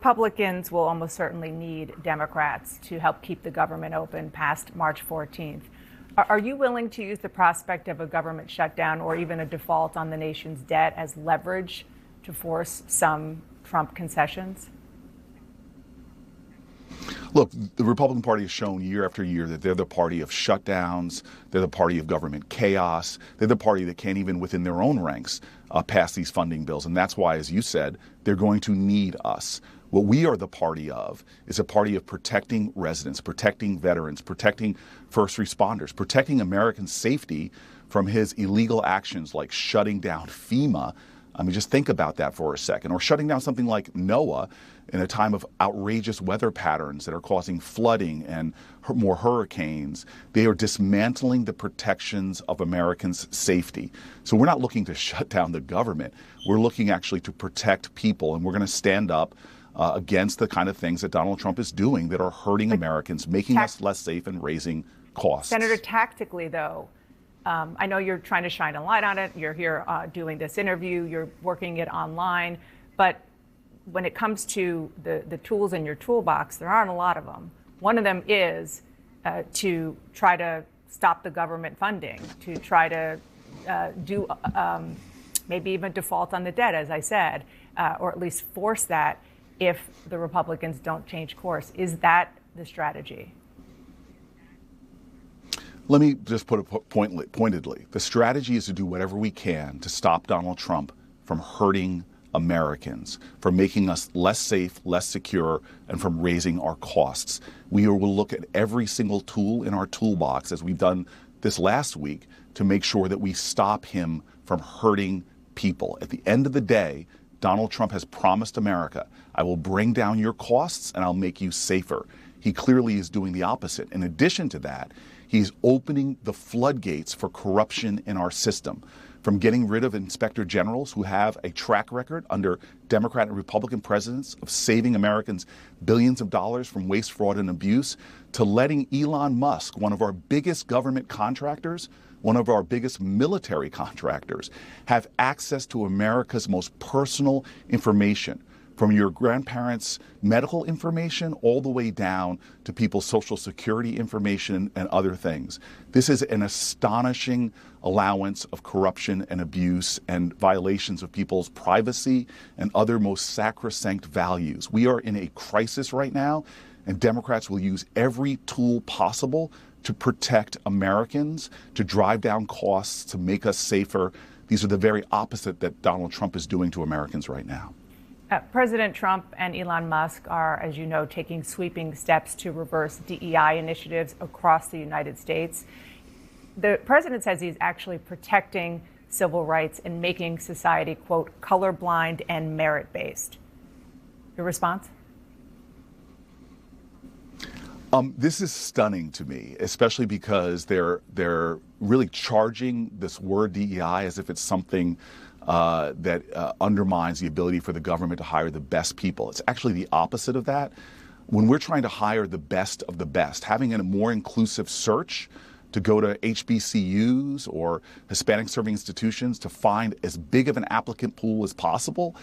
Republicans will almost certainly need Democrats to help keep the government open past March 14th. Are you willing to use the prospect of a government shutdown or even a default on the nation's debt as leverage to force some Trump concessions? Look, the Republican Party has shown year after year that they're the party of shutdowns. They're the party of government chaos. They're the party that can't even within their own ranks pass these funding bills. And that's why, as you said, they're going to need us. What we are the party of is a party of protecting residents, protecting veterans, protecting first responders, protecting American safety from his illegal actions like shutting down FEMA. I mean, just think about that for a second. Or shutting down something like NOAA in a time of outrageous weather patterns that are causing flooding and more hurricanes. They are dismantling the protections of Americans' safety. So we're not looking to shut down the government. We're looking actually to protect people, and we're going to stand up against the kind of things that Donald Trump is doing that are hurting Americans, making us less safe and raising costs. Senator, tactically, though, I know you're trying to shine a light on it. You're here doing this interview. You're working it online. But when it comes to the tools in your toolbox, there aren't a lot of them. One of them is to try to stop the government funding, to try to do maybe even default on the debt, as I said, or at least force that if the Republicans don't change course. Is that the strategy? Let me just put it pointedly. The strategy is to do whatever we can to stop Donald Trump from hurting Americans, from making us less safe, less secure, and from raising our costs. We will look at every single tool in our toolbox, as we've done this last week, to make sure that we stop him from hurting people. At the end of the day, Donald Trump has promised America, I will bring down your costs and I'll make you safer. He clearly is doing the opposite. In addition to that, he's opening the floodgates for corruption in our system, from getting rid of inspector generals who have a track record under Democrat and Republican presidents of saving Americans billions of dollars from waste, fraud, and abuse, to letting Elon Musk, one of our biggest government contractors, one of our biggest military contractors, have access to America's most personal information, from your grandparents' medical information all the way down to people's Social Security information and other things. This is an astonishing allowance of corruption and abuse and violations of people's privacy and other most sacrosanct values. We are in a crisis right now, and Democrats will use every tool possible to protect Americans, to drive down costs, to make us safer. These are the very opposite that Donald Trump is doing to Americans right now. President Trump and Elon Musk are, as you know, taking sweeping steps to reverse DEI initiatives across the United States. The president says he's actually protecting civil rights and making society, quote, colorblind and merit-based. Your response? This is stunning to me, especially because they're really charging this word DEI as if it's something that undermines the ability for the government to hire the best people. It's actually the opposite of that. When we're trying to hire the best of the best, having a more inclusive search to go to HBCUs or Hispanic serving institutions to find as big of an applicant pool as possible,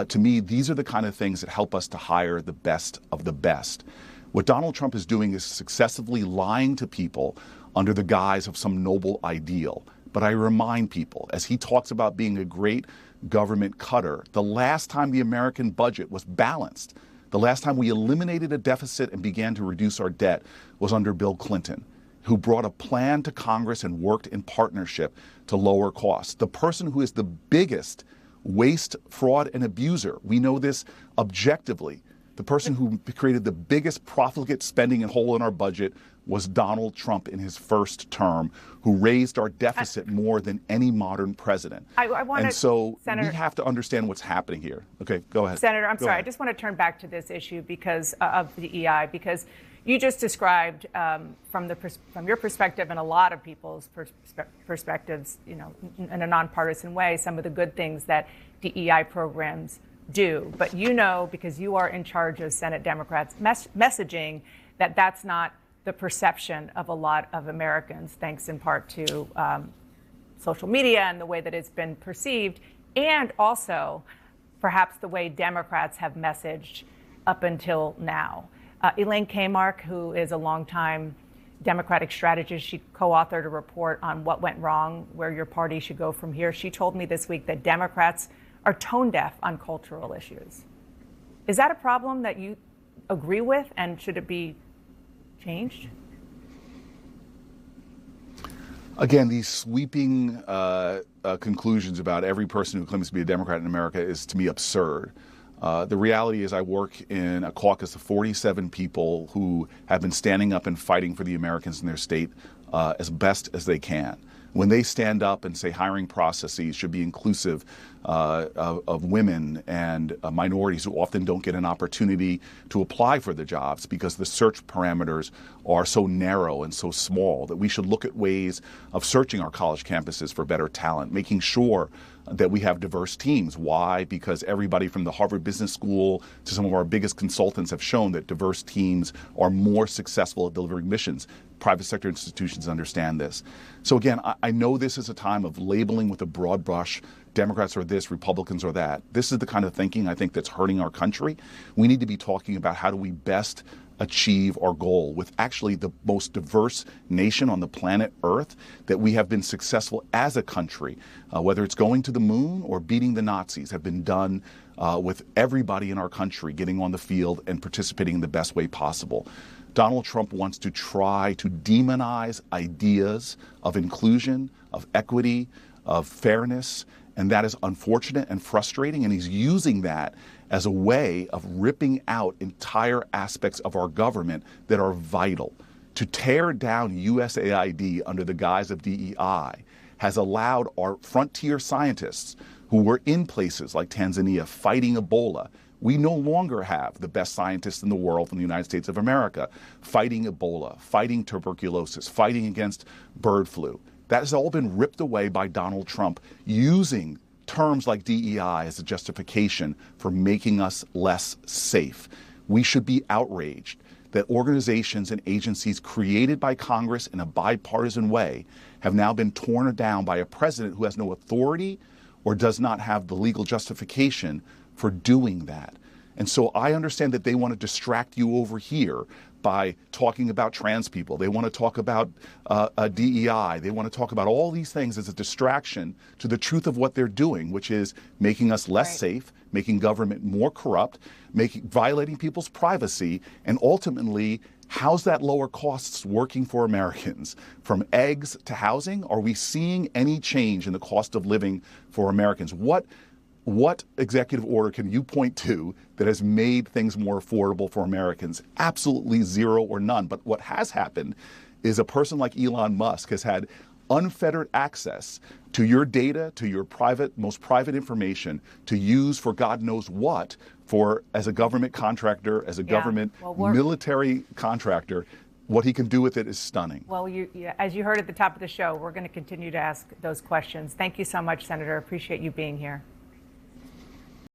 to me, these are the kind of things that help us to hire the best of the best. What Donald Trump is doing is successively lying to people under the guise of some noble ideal. But I remind people, as he talks about being a great government cutter, the last time the American budget was balanced, the last time we eliminated a deficit and began to reduce our debt was under Bill Clinton, who brought a plan to Congress and worked in partnership to lower costs. The person who is the biggest waste, fraud, and abuser, we know this objectively, the person who created the biggest profligate spending and hole in our budget was Donald Trump in his first term, who raised our deficit more than any modern president. And so we have to understand what's happening here. Okay, go ahead. Senator, I'm sorry. I just want to turn back to this issue because of the DEI, because you just described from your perspective and a lot of people's perspectives, you know, in a nonpartisan way, some of the good things that DEI programs do. But you know, because you are in charge of Senate Democrats messaging, that that's not the perception of a lot of Americans, thanks in part to social media and the way that it's been perceived, and also perhaps the way Democrats have messaged up until now. Elaine Kamarck, who is a longtime Democratic strategist, she co-authored a report on what went wrong, where your party should go from here. She told me this week that Democrats are tone deaf on cultural issues. Is that a problem that you agree with, and should it be changed? Again, these sweeping conclusions about every person who claims to be a Democrat in America is, to me, absurd. The reality is I work in a caucus of 47 people who have been standing up and fighting for the Americans in their state as best as they can. When they stand up and say hiring processes should be inclusive of women and minorities who often don't get an opportunity to apply for the jobs because the search parameters are so narrow and so small, that we should look at ways of searching our college campuses for better talent, making sure that we have diverse teams. Why? Because everybody from the Harvard Business School to some of our biggest consultants have shown that diverse teams are more successful at delivering missions. Private sector institutions understand this. So again, I know this is a time of labeling with a broad brush, Democrats are this, Republicans are that. This is the kind of thinking I think that's hurting our country. We need to be talking about how do we best achieve our goal with actually the most diverse nation on the planet Earth, that we have been successful as a country, whether it's going to the moon or beating the Nazis, have been done with everybody in our country getting on the field and participating in the best way possible. Donald Trump wants to try to demonize ideas of inclusion, of equity, of fairness, and that is unfortunate and frustrating, and he's using that as a way of ripping out entire aspects of our government that are vital. To tear down USAID under the guise of DEI has allowed our frontier scientists who were in places like Tanzania fighting Ebola. We no longer have the best scientists in the world in the United States of America fighting Ebola, fighting tuberculosis, fighting against bird flu. That has all been ripped away by Donald Trump using terms like DEI as a justification for making us less safe. We should be outraged that organizations and agencies created by Congress in a bipartisan way have now been torn down by a president who has no authority or does not have the legal justification for doing that. And so I understand that they want to distract you over here by talking about trans people. They want to talk about DEI. They want to talk about all these things as a distraction to the truth of what they're doing, which is making us less safe, making government more corrupt, violating people's privacy, and ultimately, how's that lower costs working for Americans? From eggs to housing, are we seeing any change in the cost of living for Americans? What executive order can you point to that has made things more affordable for Americans? Absolutely zero or none. But what has happened is a person like Elon Musk has had unfettered access to your data, to your most private information to use for God knows what, as a government contractor, as a government military contractor. What he can do with it is stunning. Well, as you heard at the top of the show, we're going to continue to ask those questions. Thank you so much, Senator. Appreciate you being here.